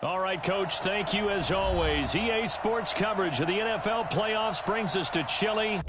All right, Coach, thank you as always. EA Sports coverage of the NFL playoffs brings us to Chile.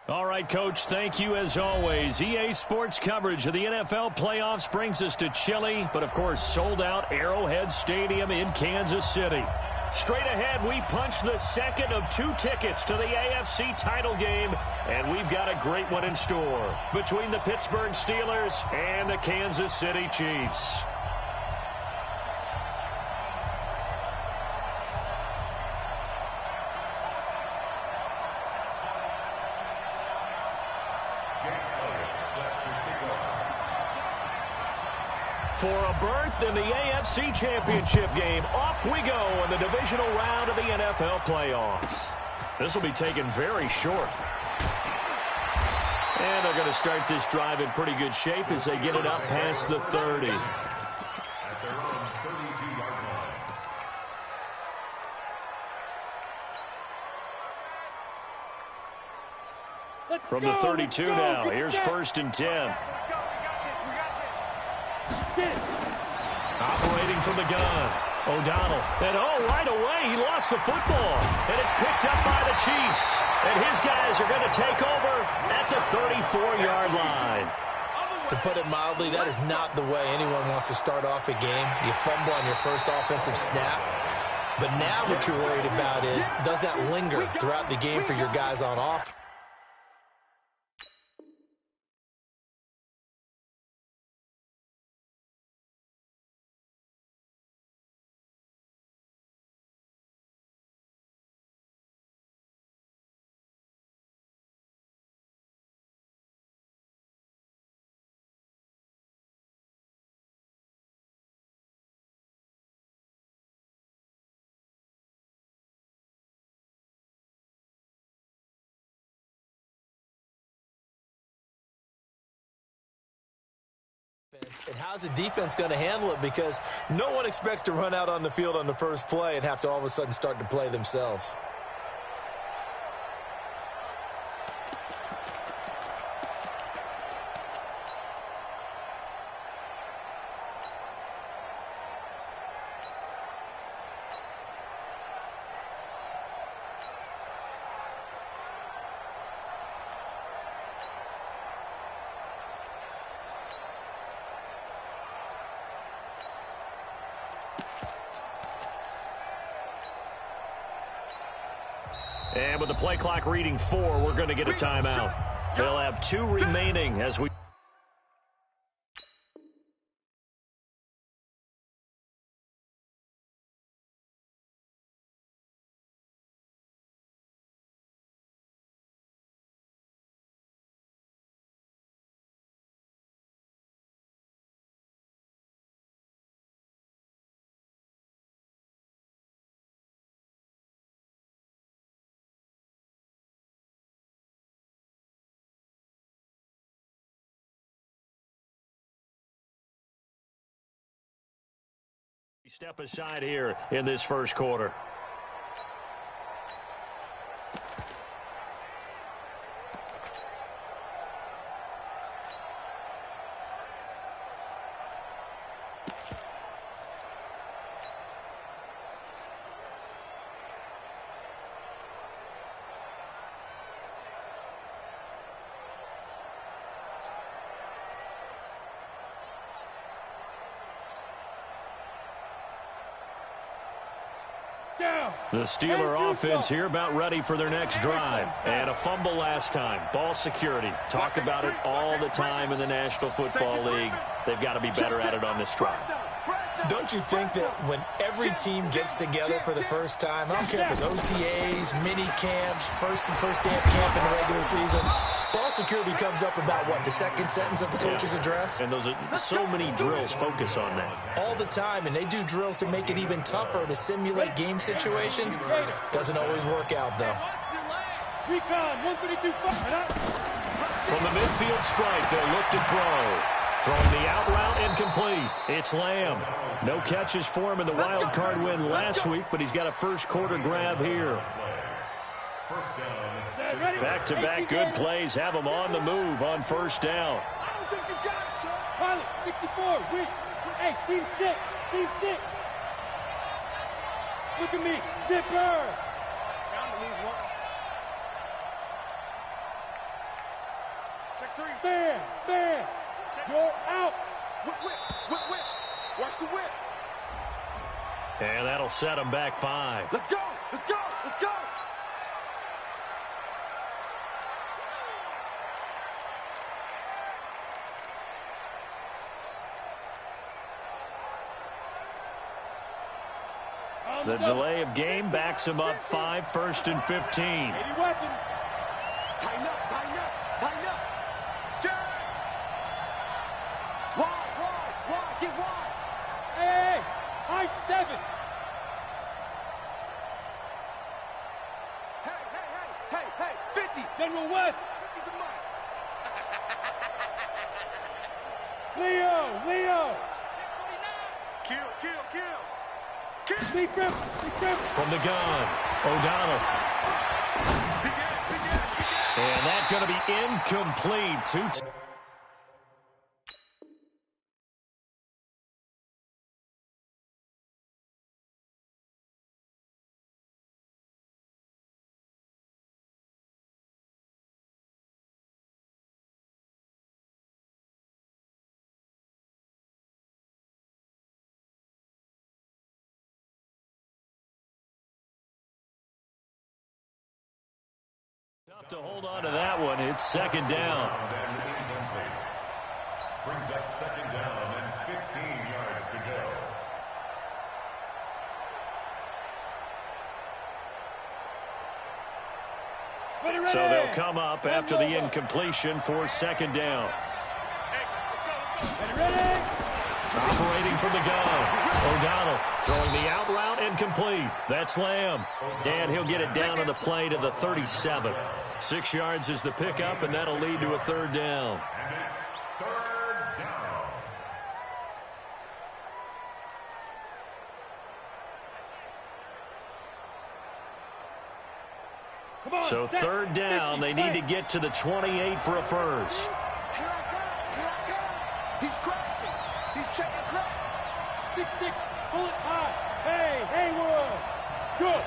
All right, Coach, thank you as always. EA Sports coverage of the NFL playoffs brings us to Chile, but of course sold out Arrowhead Stadium in Kansas City. Straight ahead, we punch the second of 2 tickets to the AFC title game, and we've got a great one in store between the Pittsburgh Steelers and the Kansas City Chiefs. For a berth in the AFC Championship game, off we go in the divisional round of the NFL playoffs. This will be taken very short. And they're going to start this drive in pretty good shape as they get it up past the 30. From the 32 now, here's 1st and 10. Operating from the gun, O'Donnell. And right away, he lost the football. And it's picked up by the Chiefs. And his guys are going to take over at the 34-yard line. To put it mildly, that is not the way anyone wants to start off a game. You fumble on your first offensive snap. But now what you're worried about is, does that linger throughout the game for your guys on offense? And how's the defense going to handle it? Because no one expects to run out on the field on the first play and have to all of a sudden start to play themselves. And with the play clock reading 4, we're going to get a timeout. They'll have 2 remaining as we Step aside here in this first quarter. The Steeler offense here about ready for their next drive. And a fumble last time. Ball security. Talk about it all the time in the National Football League. They've got to be better at it on this drive. Don't you think that when every team gets together for the first time, I don't care if it's OTAs, mini camps, first day of camp in the regular season, ball security comes up about, what, the second sentence of the coach's address? And those are so many drills focus on that. All the time, and they do drills to make it even tougher to simulate game situations. Doesn't always work out, though. From the midfield stripe, they'll look to throw. Throwing the out route incomplete. It's Lamb. No catches for him in the wild card win last week, but he's got a first quarter grab here. Back-to-back good plays have him on the move on first down. I don't think you got it, sir. Pilot, 64, hey, team 6, team 6. Look at me, zipper. Check 3. Bam. You're out. Whip. Watch the whip. And that'll set him back 5. Let's go. The delay of game backs him up 5, 1st and 15. Any weapons. Tighten up. Jack. Wide. Get wide. Hey. High 7. Hey. 50. General West. 50's the mic. Leo. Kill. Sneak him. From the gun, O'Donnell. And that's going to be incomplete. Tough to hold on to that one. It's second down. Brings up second down and 15 yards to go. So they'll come up after the incompletion for second down. Operating from the gun. O'Donnell throwing the out route incomplete. That's Lamb. And he'll get it down on the play to the 37. 6 yards is the pickup, and that'll lead to a third down. And it's third down. Come on, so third down, they need to get to the 28 for a first. Here I come. He's crashing. He's checking crack. 6-6, pull it high. Hey, Haywood. Good.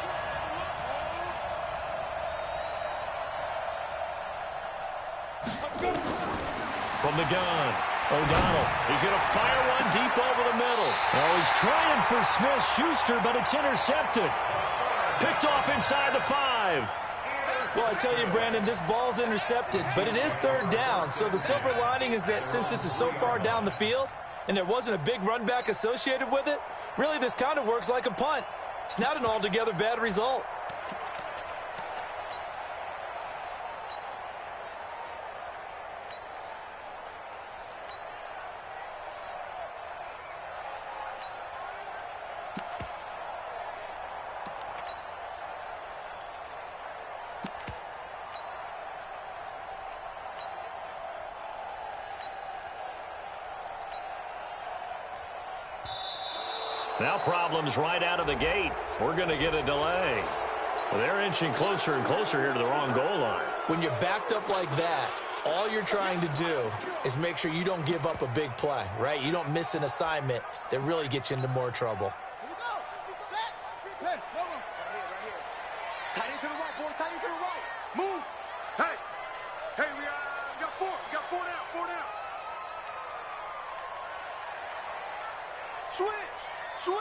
From the gun, O'Donnell. He's going to fire one deep over the middle. Oh, he's trying for Smith-Schuster, but it's intercepted. Picked off inside the 5. Well, I tell you, Brandon, this ball's intercepted, but it is third down. So the silver lining is that since this is so far down the field and there wasn't a big run back associated with it, really this kind of works like a punt. It's not an altogether bad result. Now problems right out of the gate. We're going to get a delay. Well, they're inching closer and closer here to the wrong goal line. When you're backed up like that, all you're trying to do is make sure you don't give up a big play, right? You don't miss an assignment that really gets you into more trouble. Tight into the right, boy. Tight into the right. Move. Hey. Hey, we got four. We got 4 down. 4 down. Switch. Switch.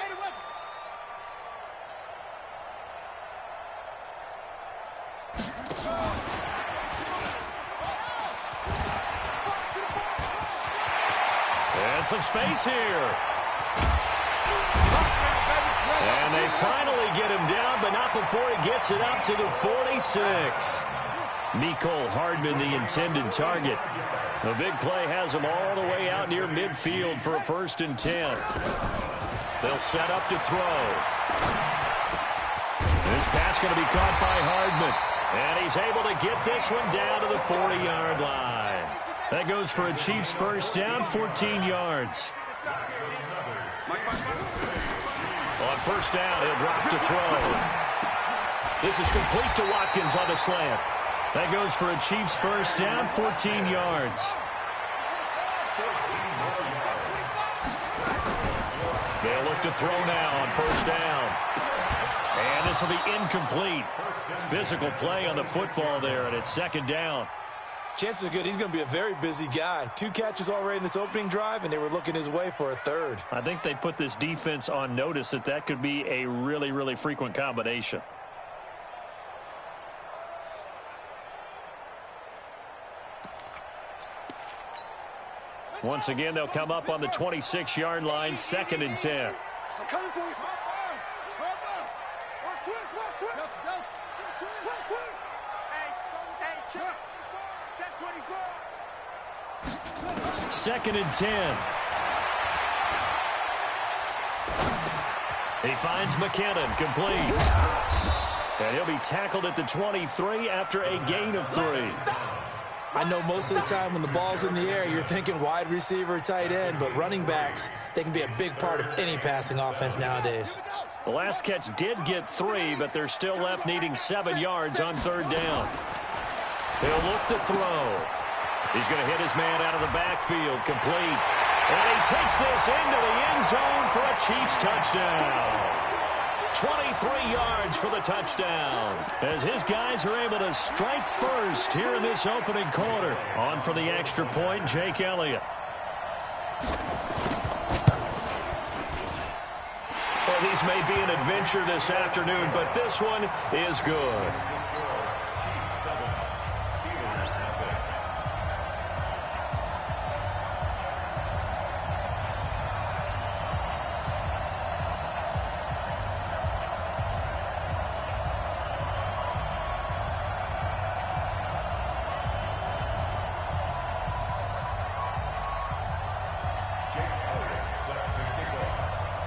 And some space here. And they finally get him down, but not before he gets it up to the 46. Mecole Hardman, the intended target. The big play has him all the way out near midfield for a 1st and 10. They'll set up to throw. This pass going to be caught by Hardman. And he's able to get this one down to the 40-yard line. That goes for a Chiefs 1st down, 14 yards. On 1st down, he'll drop to throw. This is complete to Watkins on the slant. That goes for a Chiefs 1st down, 14 yards. They'll look to throw now on 1st down. And this will be incomplete. Physical play on the football there, and it's 2nd down. Chances are good he's going to be a very busy guy. 2 catches already in this opening drive, and they were looking his way for a 3rd. I think they put this defense on notice that could be a really, really frequent combination. Once again, they'll come up on the 26-yard line, 2nd and 10. Second and 10. He finds McKinnon, complete. And he'll be tackled at the 23 after a gain of 3. I know most of the time when the ball's in the air, you're thinking wide receiver, tight end, but running backs, they can be a big part of any passing offense nowadays. The last catch did get 3, but they're still left needing 7 yards on 3rd down. He'll look to throw. He's going to hit his man out of the backfield, complete. And he takes this into the end zone for a Chiefs touchdown. 23 yards for the touchdown, as his guys are able to strike first here in this opening quarter. On for the extra point, Jake Elliott. Well, these may be an adventure this afternoon, but this one is good.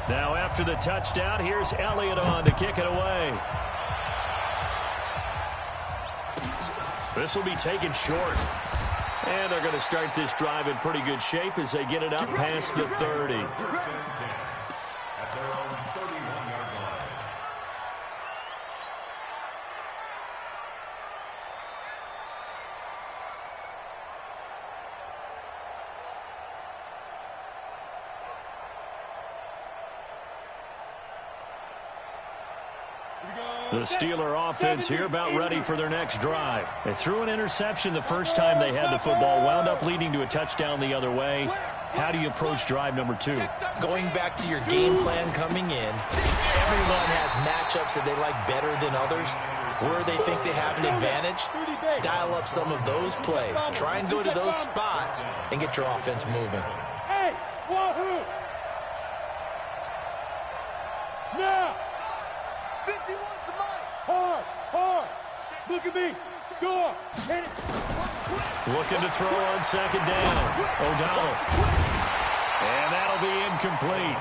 Now after the touchdown, here's Elliott on to kick it away. This will be taken short. And they're going to start this drive in pretty good shape as they get it up past the 30. The Steeler offense here about ready for their next drive. They threw an interception the first time they had the football, wound up leading to a touchdown the other way. How do you approach drive number 2? Going back to your game plan coming in, everyone has matchups that they like better than others. Where they think they have an advantage, dial up some of those plays. Try and go to those spots and get your offense moving. Hey, wahoo! Now! 51's the mic. Hard, hard. Look at me. Score. Hit it. Looking to throw on 2nd down. O'Donnell. And that'll be incomplete.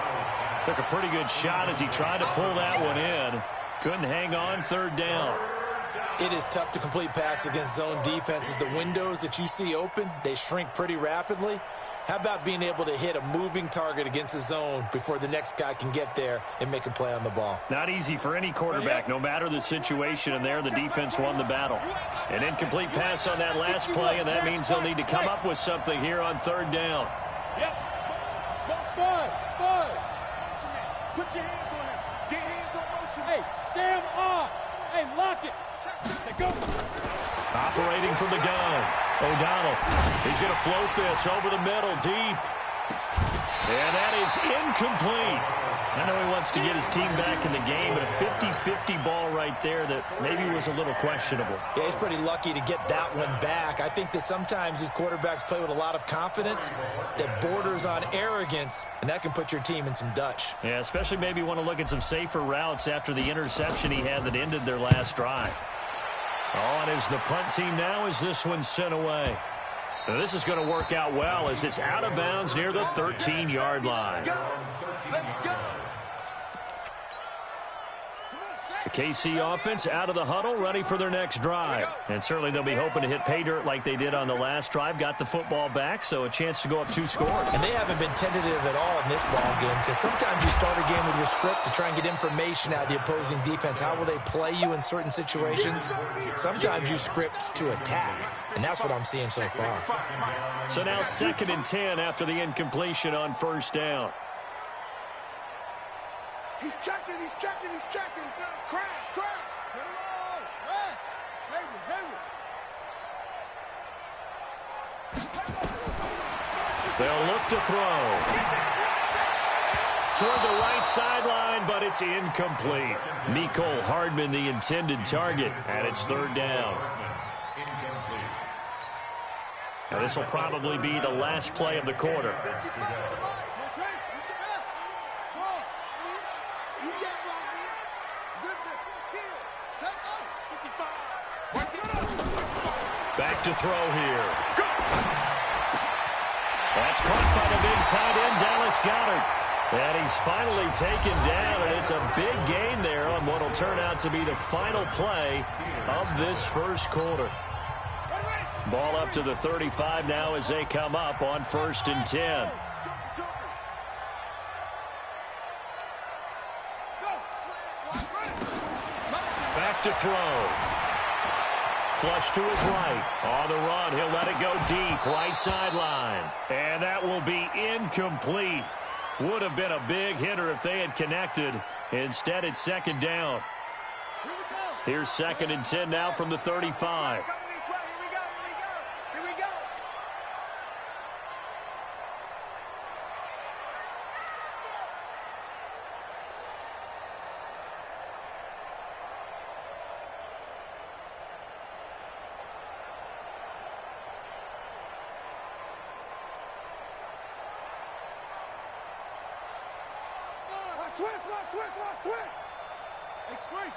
Took a pretty good shot as he tried to pull that one in. Couldn't hang on 3rd down. It is tough to complete passes against zone defenses. The windows that you see open, they shrink pretty rapidly. How about being able to hit a moving target against his zone before the next guy can get there and make a play on the ball? Not easy for any quarterback, no matter the situation, and there the defense won the battle. An incomplete pass on that last play, and that means they'll need to come up with something here on third down. Yep. Five. Put your hands on him. Get hands on motion. Hey, Sam on. Hey, lock it. Go. Operating from the gun. O'Donnell. He's going to float this over the middle, deep. And that is incomplete. I know he wants to get his team back in the game, but a 50-50 ball right there that maybe was a little questionable. Yeah, he's pretty lucky to get that one back. I think that sometimes these quarterbacks play with a lot of confidence that borders on arrogance, and that can put your team in some Dutch. Yeah, especially maybe want to look at some safer routes after the interception he had that ended their last drive. On is the punt team now as this one's sent away. Now, this is going to work out well as it's out of bounds near the 13-yard line. The KC offense out of the huddle, ready for their next drive. And certainly they'll be hoping to hit pay dirt like they did on the last drive. Got the football back, so a chance to go up 2 scores. And they haven't been tentative at all in this ball game, because sometimes you start a game with your script to try and get information out of the opposing defense. How will they play you in certain situations? Sometimes you script to attack, and that's what I'm seeing so far. So now 2nd and 10 after the incompletion on first down. He's checking. Crash. Get it on. Crash. Hayward. They'll look to throw. Toward the right sideline, but it's incomplete. Mecole Hardman, the intended target, and it's 3rd down. Now, this will probably be the last play of the quarter. Back to throw here. That's caught by the big tight end, Dallas Goedert. And he's finally taken down, and it's a big gain there on what will turn out to be the final play of this first quarter. Ball up to the 35 now as they come up on 1st and 10. Back to throw. Flush to his right. On the run, he'll let it go deep, right sideline. And that will be incomplete. Would have been a big hitter if they had connected. Instead, it's 2nd down. Here's 2nd and 10 now from the 35. Switch. Explain.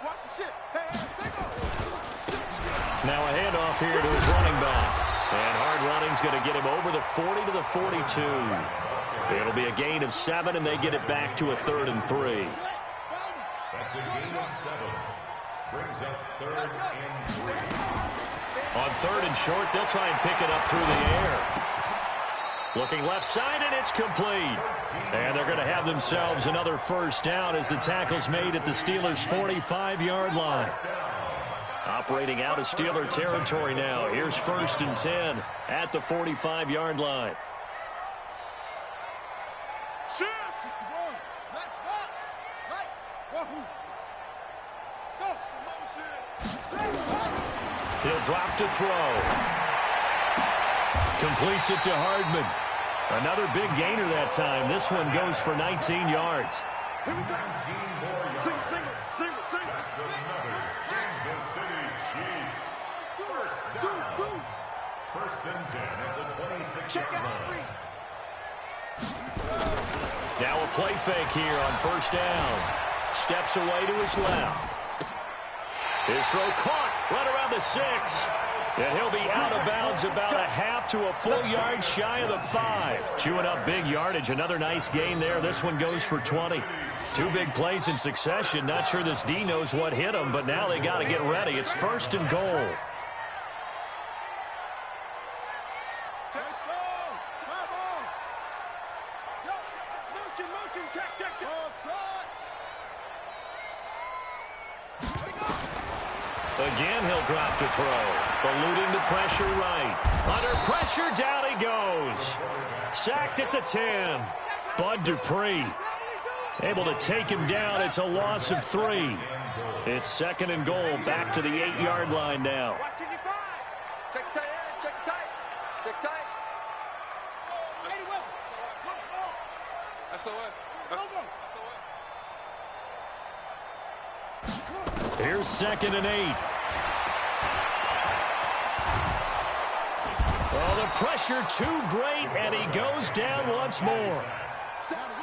Watch the ship. Hey, now a handoff here to his running back. And hard running's going to get him over the 40 to the 42. It'll be a gain of 7, and they get it back to a 3rd and 3. That's a gain of 7. Brings up 3rd and 3. On 3rd and short, they'll try and pick it up through the air. Looking left side, and it's complete. And they're going to have themselves another first down as the tackle's made at the Steelers' 45-yard line. Operating out of Steeler territory now. Here's 1st and 10 at the 45-yard line. He'll drop to throw. Completes it to Hardman. Another big gainer that time. This one goes for 19 yards. Here we go. Single. That's another Kansas City Chiefs. First down. 1st and 10 at the 26-yard line. Now a play fake here on 1st down. Steps away to his left. His throw caught right around the 6. And he'll be out of bounds about a half to a full yard shy of the 5. Chewing up big yardage. Another nice gain there. This one goes for 20. 2 big plays in succession. Not sure this D knows what hit him, but now they got to get ready. It's 1st and goal. Motion, check, check, check. Again, he'll drop to throw. Eluding the pressure right. Under pressure, down he goes. Sacked at the 10. Bud Dupree able to take him down. It's a loss of 3. It's 2nd and goal. Back to the 8-yard line now. Check tight, check tight, check tight. Here's 2nd and 8. Oh, the pressure too great, and he goes down once more.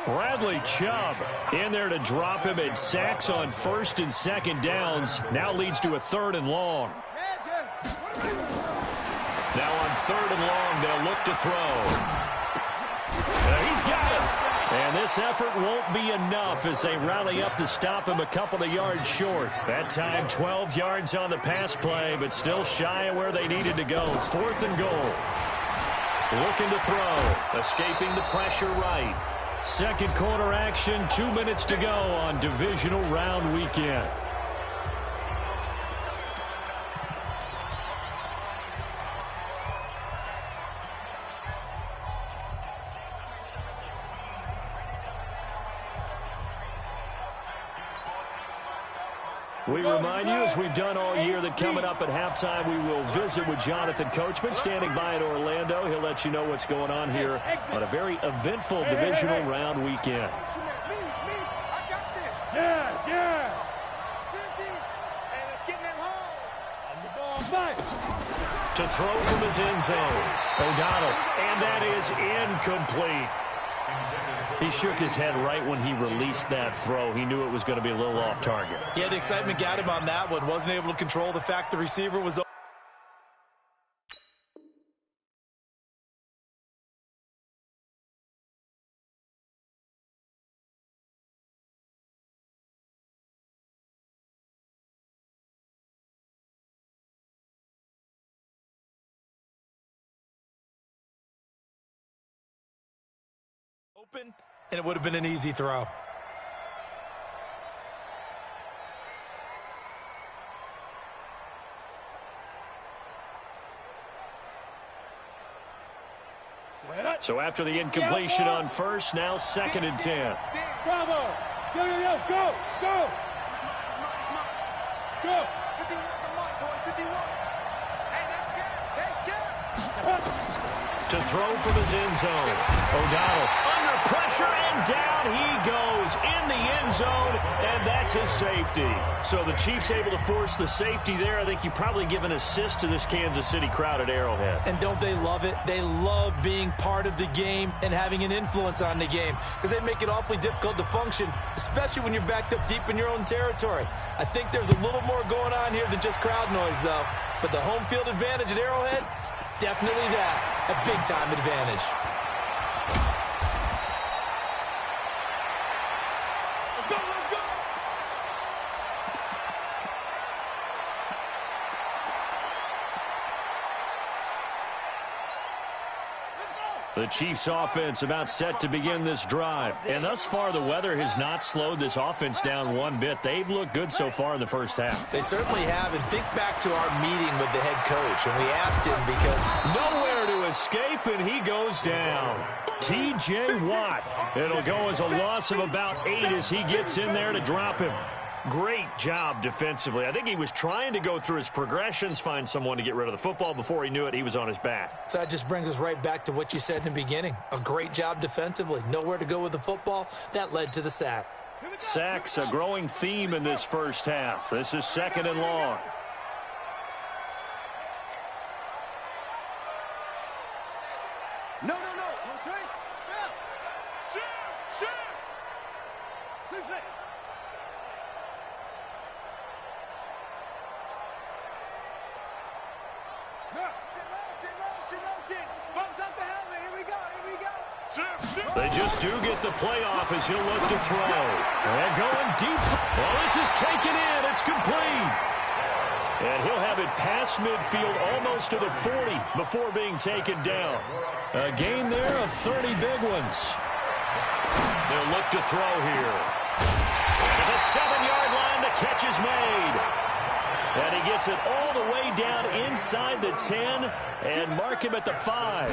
Bradley Chubb in there to drop him. It sacks on 1st and 2nd downs. Now leads to a 3rd and long. Now on 3rd and long, they'll look to throw. He's got him. And this effort won't be enough as they rally up to stop him a couple of yards short. That time 12 yards on the pass play, but still shy of where they needed to go. 4th and goal. Looking to throw. Escaping the pressure right. Second quarter action, 2 minutes to go on divisional round weekend. We remind you, as we've done all year, that coming up at halftime, we will visit with Jonathan Coachman, standing by in Orlando. He'll let you know what's going on here on a very eventful divisional round weekend. Yes. To throw from his end zone, O'Donnell, and that is incomplete. He shook his head right when he released that throw. He knew it was going to be a little off target. Yeah, the excitement got him on that one. Wasn't able to control the fact the receiver was open. And it would have been an easy throw. So after the incompletion on 1st, now 2nd and 10. Bravo! Go! Go! To throw from his end zone. O'Donnell under pressure, and down he goes in the end zone, and that's his safety. So the Chiefs able to force the safety there. I think you probably give an assist to this Kansas City crowd at Arrowhead. And don't they love it? They love being part of the game and having an influence on the game because they make it awfully difficult to function, especially when you're backed up deep in your own territory. I think there's a little more going on here than just crowd noise, though. But the home field advantage at Arrowhead, definitely that. A big-time advantage. Let's go! The Chiefs offense about set to begin this drive. And thus far, the weather has not slowed this offense down one bit. They've looked good so far in the first half. They certainly have. And think back to our meeting with the head coach. And we asked him because nowhere to escape, and he goes down. T.J. Watt. It'll go as a loss of about 8 as he gets in there to drop him. Great job defensively. I think he was trying to go through his progressions, find someone to get rid of the football. Before he knew it, he was on his back. So that just brings us right back to what you said in the beginning. A great job defensively. Nowhere to go with the football. That led to the sack. Sacks, a growing theme in this first half. This is 2nd and long. No. Rotate. Shoot. 2 seconds. They just do get the playoff as he'll look to throw. And going deep. Well, this is taken in. It's complete. And he'll have it past midfield almost to the 40 before being taken down. A gain there of 30 big ones. They'll look to throw here. And at the 7-yard line, the catch is made. And he gets it all the way down inside the 10 and mark him at the 5.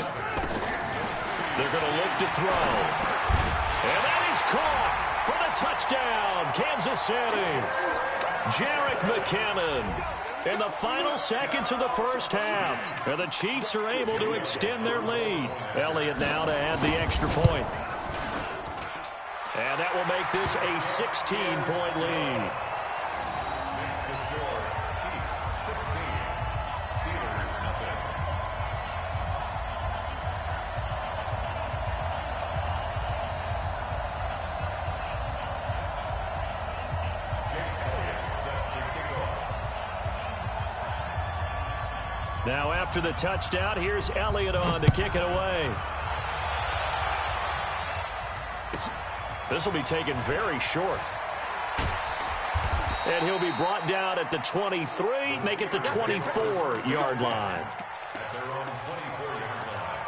They're going to look to throw. And that is caught for the touchdown, Kansas City. Jerick McKinnon in the final seconds of the first half. And the Chiefs are able to extend their lead. Elliott now to add the extra point. And that will make this a 16-point lead. Makes the score Chiefs 16, Steelers nothing. Jake Elliott set to kick off. Now after the touchdown, here's Elliott on to kick it away. This will be taken very short. And he'll be brought down at the 23, make it the 24-yard line. At their own 24-yard line.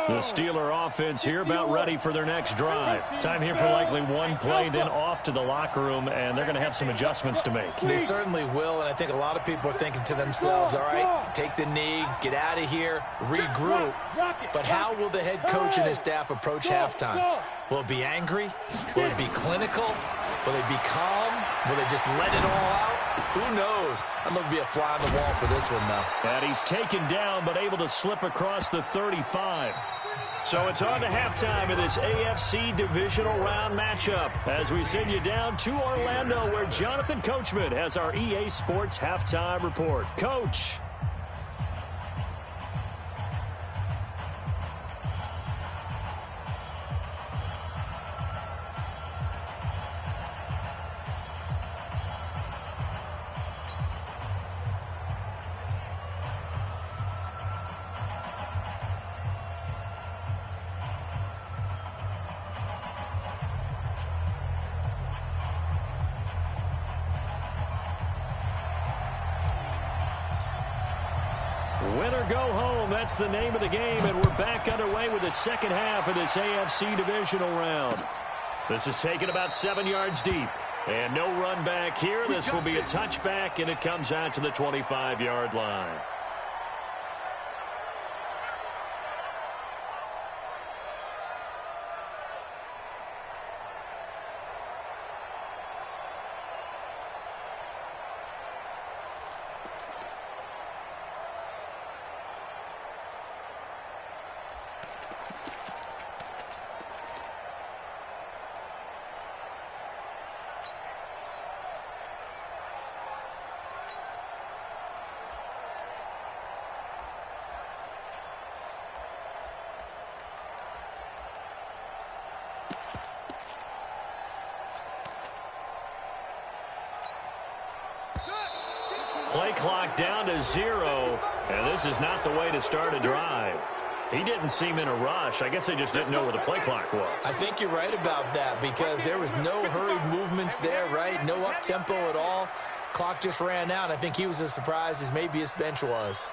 The Steeler offense here about ready for their next drive. Time here for likely one play, then off to the locker room, and they're going to have some adjustments to make. They certainly will, and I think a lot of people are thinking to themselves, all right, take the knee, get out of here, regroup. But how will the head coach and his staff approach halftime? Will it be angry? Will it be clinical? Will they be calm? Will they just let it all out? Who knows? I'm going to be a fly on the wall for this one, though. And he's taken down, but able to slip across the 35. So it's on to halftime of this AFC divisional round matchup as we send you down to Orlando where Jonathan Coachman has our EA Sports halftime report. Coach. Win or go home, that's the name of the game, and we're back underway with the second half of this AFC divisional round. This is taken about 7 yards deep, and no run back here. This will be a touchback, and it comes out to the 25-yard line. Play clock down to 0, and this is not the way to start a drive. He didn't seem in a rush. I guess they just didn't know where the play clock was. I think you're right about that because there was no hurried movements there, right? No up-tempo at all. Clock just ran out. I think he was as surprised as maybe his bench was.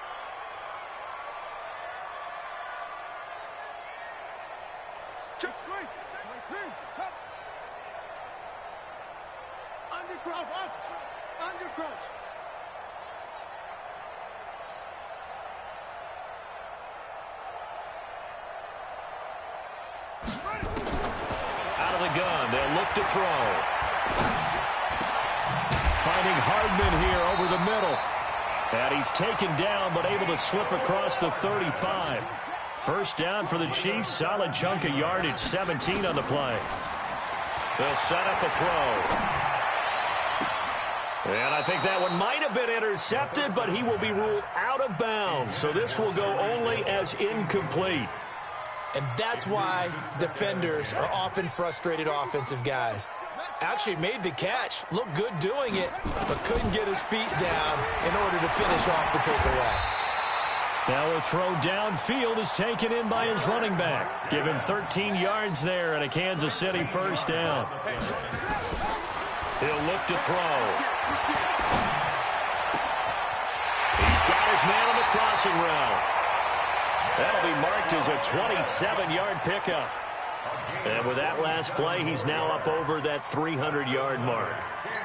Out of the gun. They'll look to throw. Finding Hardman here over the middle. And he's taken down, but able to slip across the 35. First down for the Chiefs. Solid chunk of yardage, 17 on the play. They'll set up a throw. And I think that one might have been intercepted, but he will be ruled out of bounds. So this will go only as incomplete. And that's why defenders are often frustrated offensive guys. Actually made the catch, looked good doing it, but couldn't get his feet down in order to finish off the takeaway. Now a throw downfield is taken in by his running back. Give him 13 yards there and a Kansas City first down. He'll look to throw. He's got his man on the crossing route. That'll be marked as a 27-yard pickup. And with that last play, he's now up over that 300-yard mark.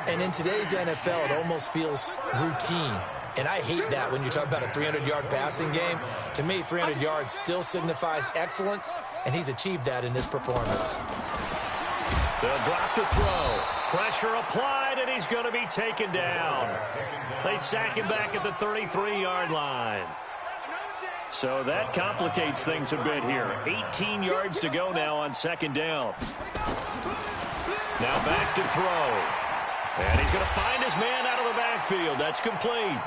And in today's NFL, it almost feels routine. And I hate that when you talk about a 300-yard passing game. To me, 300 yards still signifies excellence, and he's achieved that in this performance. They'll drop the throw. Pressure applied, and he's going to be taken down. They sack him back at the 33-yard line. So that complicates things a bit here. 18 yards to go now on second down. Now back to throw. And he's going to find his man out of the backfield. That's complete.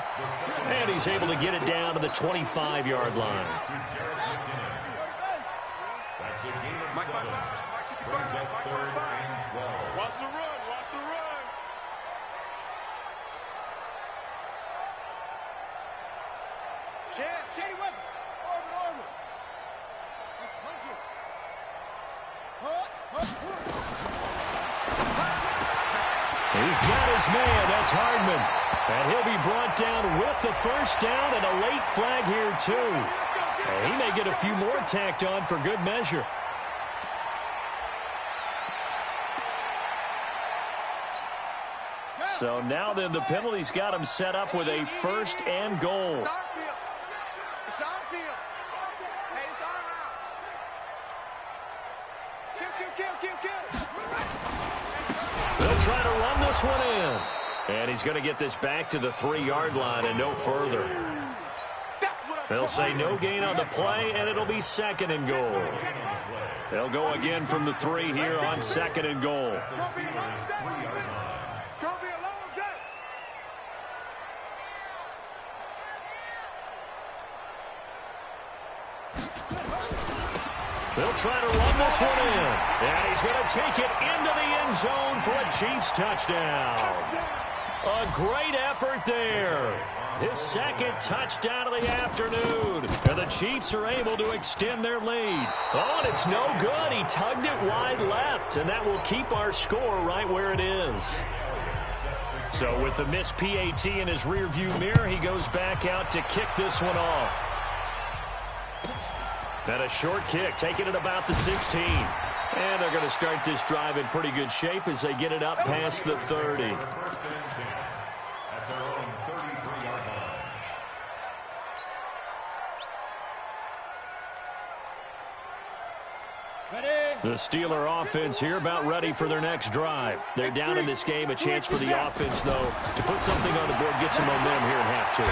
And he's able to get it down to the 25-yard line. Watch the run. Watch the run. Shady weapon. Armor. He's got his man. That's Hardman. And he'll be brought down with the first down and a late flag here, too. And he may get a few more tacked on for good measure. So now then the penalty's got him set up with a first and goal. It's our field. Hey, it's our house. Kill. They'll try to run this one in. And he's going to get this back to the 3-yard line and no further. They'll say no gain on the play, and it'll be second and goal. They'll go again from the 3 here on second and goal. It's going to be a long day. They'll try to run this one in. And he's going to take it into the end zone for a Chiefs touchdown. A great effort there. His second touchdown of the afternoon. And the Chiefs are able to extend their lead. Oh, and it's no good. He tugged it wide left, and that will keep our score right where it is. So with the missed PAT in his rearview mirror, he goes back out to kick this one off. And a short kick, taking it about the 16. And they're going to start this drive in pretty good shape as they get it up past the 30. The Steeler offense here about ready for their next drive. They're down in this game. A chance for the offense, though, to put something on the board, get some momentum here at half-2.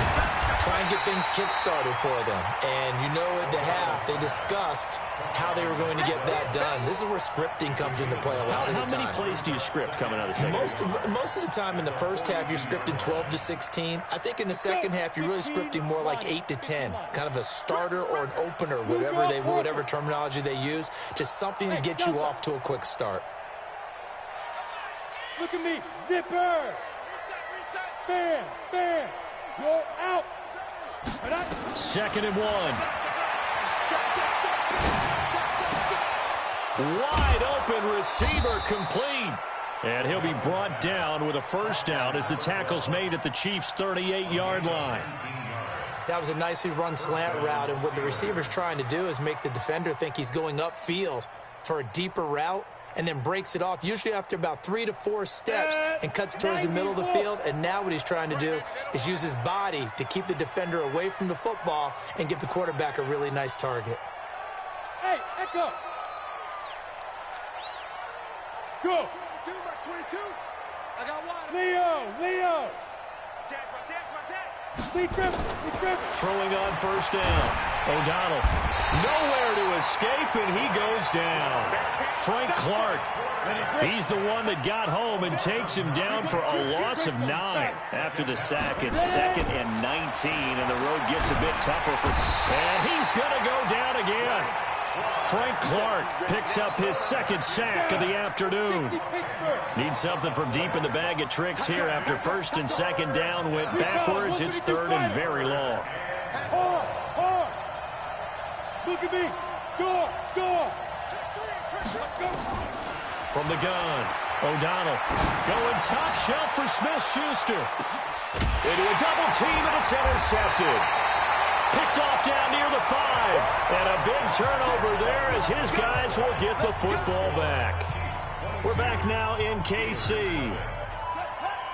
Try and get things kick-started for them. And you know at the half, they discussed how they were going to get that done. This is where scripting comes into play a lot of the time. How many plays do you script coming out of the second? Most of the time in the first half, you're scripting 12 to 16. I think in the second half, you're really scripting more like 8 to 10. Kind of a starter or an opener, whatever terminology they use. Just something to get you off to a quick start. Look at me. Zipper. Bam. You're out. Second and 1. Wide open receiver complete. And he'll be brought down with a first down as the tackle's made at the Chiefs' 38-yard line. That was a nicely run slant route, and what the receiver's trying to do is make the defender think he's going upfield for a deeper route and then breaks it off, usually after about 3 to 4 steps, and cuts towards the middle of the field. And now what he's trying to do is use his body to keep the defender away from the football and give the quarterback a really nice target. Hey, Echo. Go. 22. I got one. Leo. Throwing on first down. O'Donnell nowhere to escape, and he goes down. Frank Clark, he's the one that got home and takes him down for a loss of 9. After the sack, it's 2nd and 19, and the road gets a bit tougher and he's going to go down again. Frank Clark picks up his 2nd sack of the afternoon. Needs something from deep in the bag of tricks here after 1st and 2nd down went backwards. It's 3rd and very long. Hard. Look at me. Go. From the gun, O'Donnell going top shelf for Smith-Schuster. Into a double team, and it's intercepted. Picked off down near the 5. And a big turnover there as his guys will get the football back. We're back now in KC.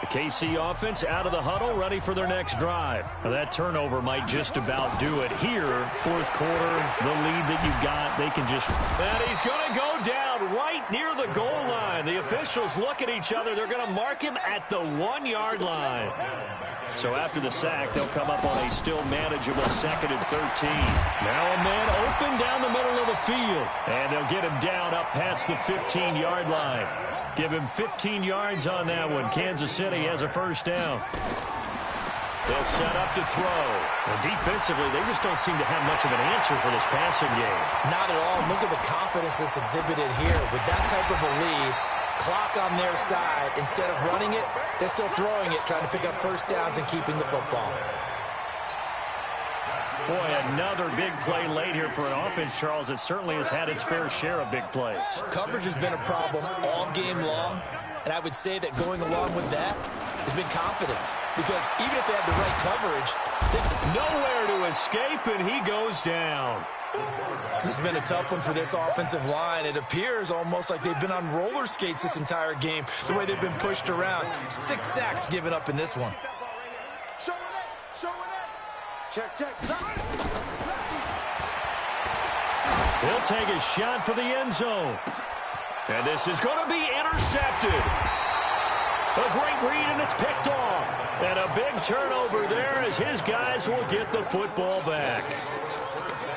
The KC offense out of the huddle, ready for their next drive. Now that turnover might just about do it here. 4th quarter, the lead that you've got, they can just... And he's going to go down right near the goal line. The officials look at each other. They're going to mark him at the 1-yard line. So after the sack, they'll come up on a still manageable 2nd and 13. Now a man open down the middle of the field. And they'll get him down up past the 15-yard line. Give him 15 yards on that one. Kansas City has a first down. They'll set up to throw. And defensively, they just don't seem to have much of an answer for this passing game. Not at all. Look at the confidence that's exhibited here. With that type of a lead, clock on their side, instead of running it, they're still throwing it, trying to pick up first downs and keeping the football. Boy, another big play late here for an offense, Charles, that certainly has had its fair share of big plays. Coverage has been a problem all game long, and I would say that going along with that has been confidence. Because even if they had the right coverage, there's nowhere to escape, and he goes down. This has been a tough one for this offensive line. It appears almost like they've been on roller skates this entire game, the way they've been pushed around. 6 sacks given up in this one. Check. He'll take a shot for the end zone. And this is going to be intercepted. A great read, and it's picked off. And a big turnover there as his guys will get the football back.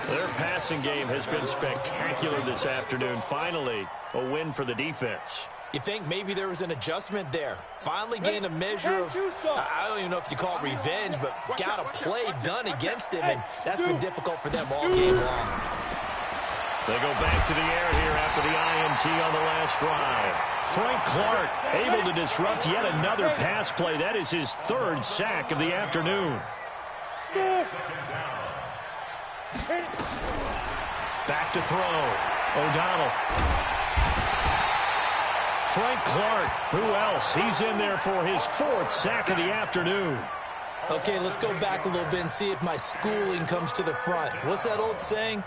Their passing game has been spectacular this afternoon. Finally, a win for the defense. You think maybe there was an adjustment there. Finally gained a measure of, I don't even know if you call it revenge, but got a play done against him, and that's been difficult for them all game long. They go back to the air here after the INT on the last drive. Frank Clark able to disrupt yet another pass play. That is his 3rd sack of the afternoon. Back to throw. O'Donnell. Frank Clark, who else? He's in there for his 4th sack of the afternoon. Okay, let's go back a little bit and see if my schooling comes to the front. What's that old saying?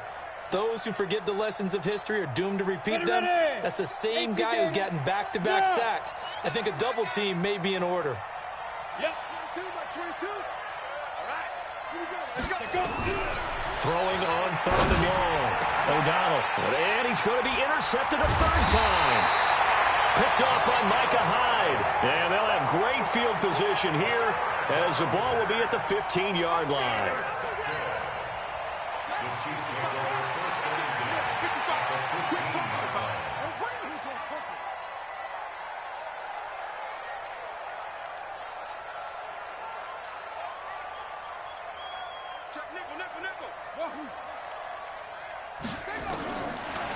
Those who forget the lessons of history are doomed to repeat them. That's the same guy who's gotten back-to-back sacks. I think a double team may be in order. Yep, 22. All right, here we go. Let's go. Throwing on 3rd and long. O'Donnell, and he's going to be intercepted a 3rd time. Picked off by Micah Hyde. And they'll have great field position here as the ball will be at the 15-yard line.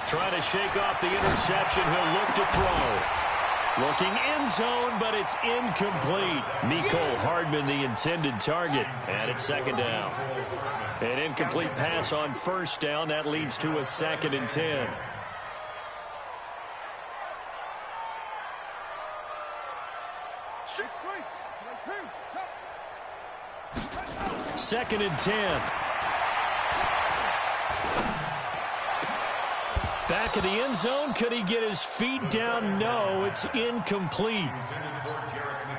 Trying to shake off the interception. He'll look to throw. Looking end zone, but it's incomplete. Mecole Hardman, the intended target. And it's 2nd down. An incomplete pass on 1st down. That leads to a 2nd and 10. Second and 10. Back of the end zone. Could he get his feet down? No, it's incomplete.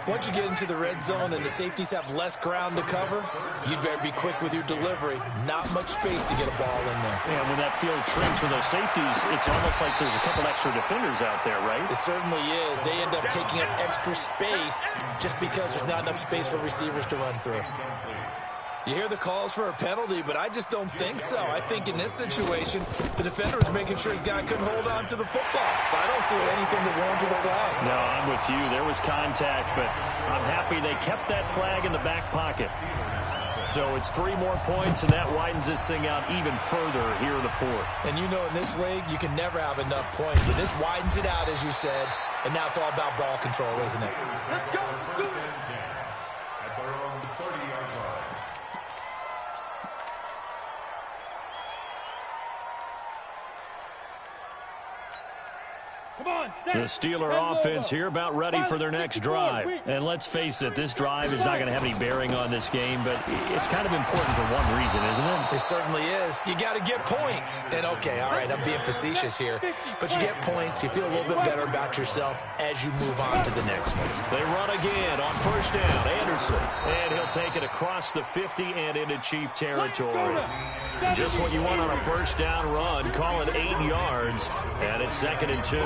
Once you get into the red zone and the safeties have less ground to cover, you'd better be quick with your delivery. Not much space to get a ball in there. And when that field shrinks for those safeties, it's almost like there's a couple extra defenders out there, right? It certainly is. They end up taking up extra space just because there's not enough space for receivers to run through. You hear the calls for a penalty, but I just don't think so. I think in this situation, the defender was making sure his guy couldn't hold on to the football. So I don't see anything that warranted a flag. No, I'm with you. There was contact, but I'm happy they kept that flag in the back pocket. So it's 3 more points, and that widens this thing out even further here in the fourth. And you know in this league, you can never have enough points. But this widens it out, as you said, and now it's all about ball control, isn't it? Let's go. Let's do it. At their own 30-yard line. Come on, set. The Steeler offense here about ready for their next drive. And let's face it, this drive is not going to have any bearing on this game, but it's kind of important for one reason, isn't it? It certainly is. You got to get points. And, okay, all right, I'm being facetious here. But you get points, you feel a little bit better about yourself as you move on to the next one. They run again on first down. Anderson. And he'll take it across the 50 and into Chief territory. Just what you want on a first down run. Call it 8 yards. And it's 2nd and 2.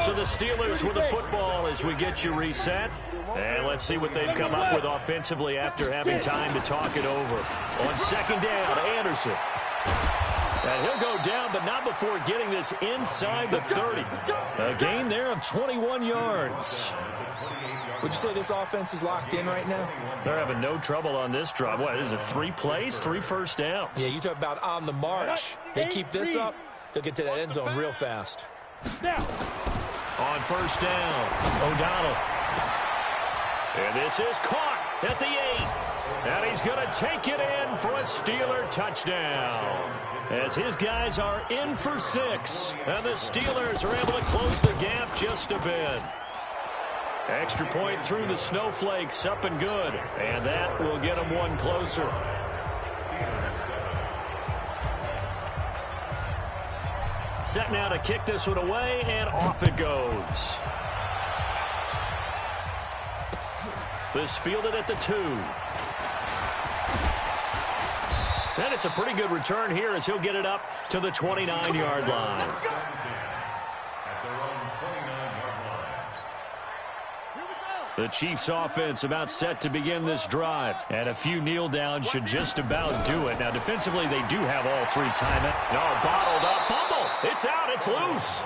So the Steelers with the football as we get you reset. And let's see what they've come up with offensively after having time to talk it over. On second down, Anderson. And he'll go down, but not before getting this inside the 30. A gain there of 21 yards. Would you say this offense is locked in right now? They're having no trouble on this drive. What is it, 3 plays, 3 first downs? Yeah, you talk about on the march. They keep this up, they'll get to that end zone real fast. Now. On first down, O'Donnell. And this is caught at the 8. And he's going to take it in for a Steeler touchdown. As his guys are in for 6. And the Steelers are able to close the gap just a bit. Extra point through the snowflakes, up and good. And that will get them one closer. Set now to kick this one away, and off it goes. This fielded at the 2. And it's a pretty good return here as he'll get it up to the 29-yard line. The Chiefs offense about set to begin this drive. And a few kneel downs should just about do it. Now defensively they do have all 3 timeouts. No, bottled up. Fumble. It's out. It's loose.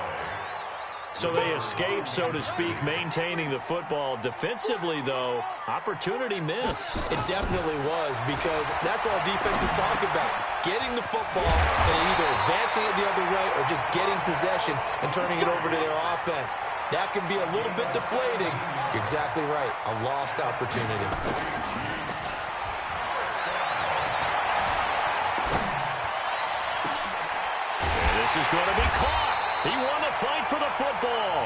So they escape, so to speak, maintaining the football. Defensively, though, opportunity miss. It definitely was, because that's all defenses talk about. Getting the football and either advancing it the other way or just getting possession and turning it over to their offense. That can be a little bit deflating. You're exactly right. A lost opportunity. And this is going to be caught. He won the fight for the football.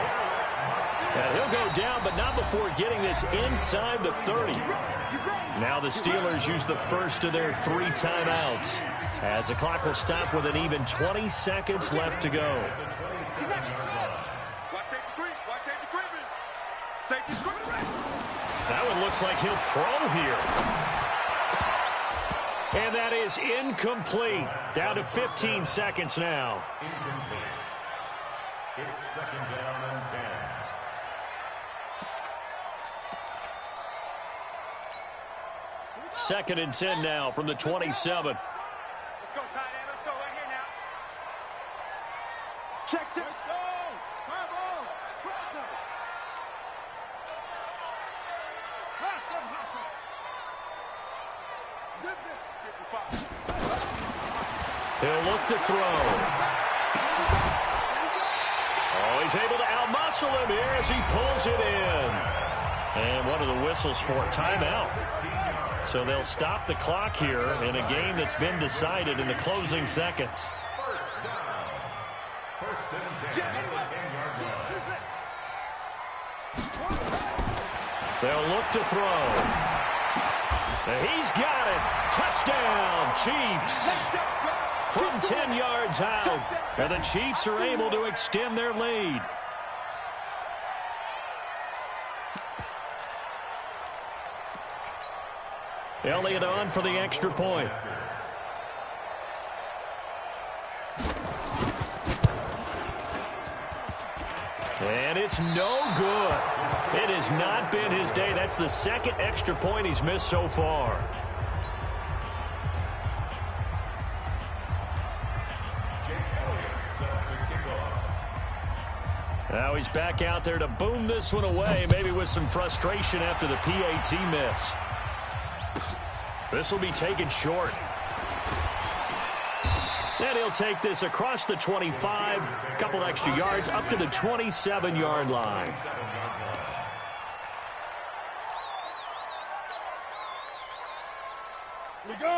And he'll go down, but not before getting this inside the 30. Now the Steelers use the first of their 3 timeouts, as the clock will stop with an even 20 seconds left to go. That one looks like he'll throw here. And that is incomplete. Down to 15 seconds now. Incomplete. It's 2nd down and 10. 2nd and 10 now from the 27. Let's go, tight end. Let's go right here now. Check. Let's go. High ball. Hustle. Zip it. He'll look to throw. Oh, he's able to outmuscle him here as he pulls it in. And one of the whistles for a timeout. So they'll stop the clock here in a game that's been decided in the closing seconds. First down. 1st and 10 at the 10-yard line. They'll look to throw. And he's got it. Touchdown, Chiefs. from 10 yards out. And the Chiefs are able to extend their lead. Elliott on for the extra point. And it's no good. It has not been his day. That's the second extra point he's missed so far. Now he's back out there to boom this one away, maybe with some frustration after the PAT miss. This will be taken short. And he'll take this across the 25, a couple extra yards, up to the 27-yard line.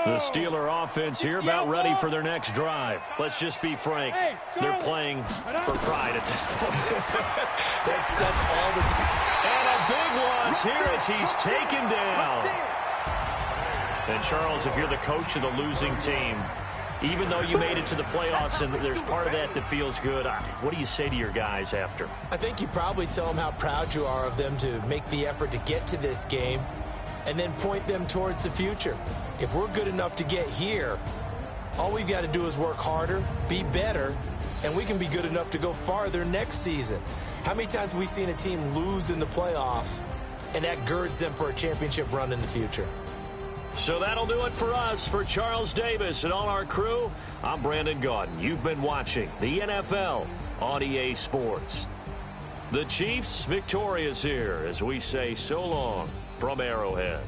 The Steeler offense here about ready for their next drive. Let's just be frank. They're playing for pride at this point. that's all the... And a big loss here as he's taken down. And, Charles, if you're the coach of the losing team, even though you made it to the playoffs and there's part of that that feels good, what do you say to your guys after? I think you probably tell them how proud you are of them to make the effort to get to this game and then point them towards the future. If we're good enough to get here, all we've got to do is work harder, be better, and we can be good enough to go farther next season. How many times have we seen a team lose in the playoffs, and that girds them for a championship run in the future? So that'll do it for us. For Charles Davis and all our crew, I'm Brandon Gaudin. You've been watching the NFL on EA Sports. The Chiefs victorious here as we say so long from Arrowhead.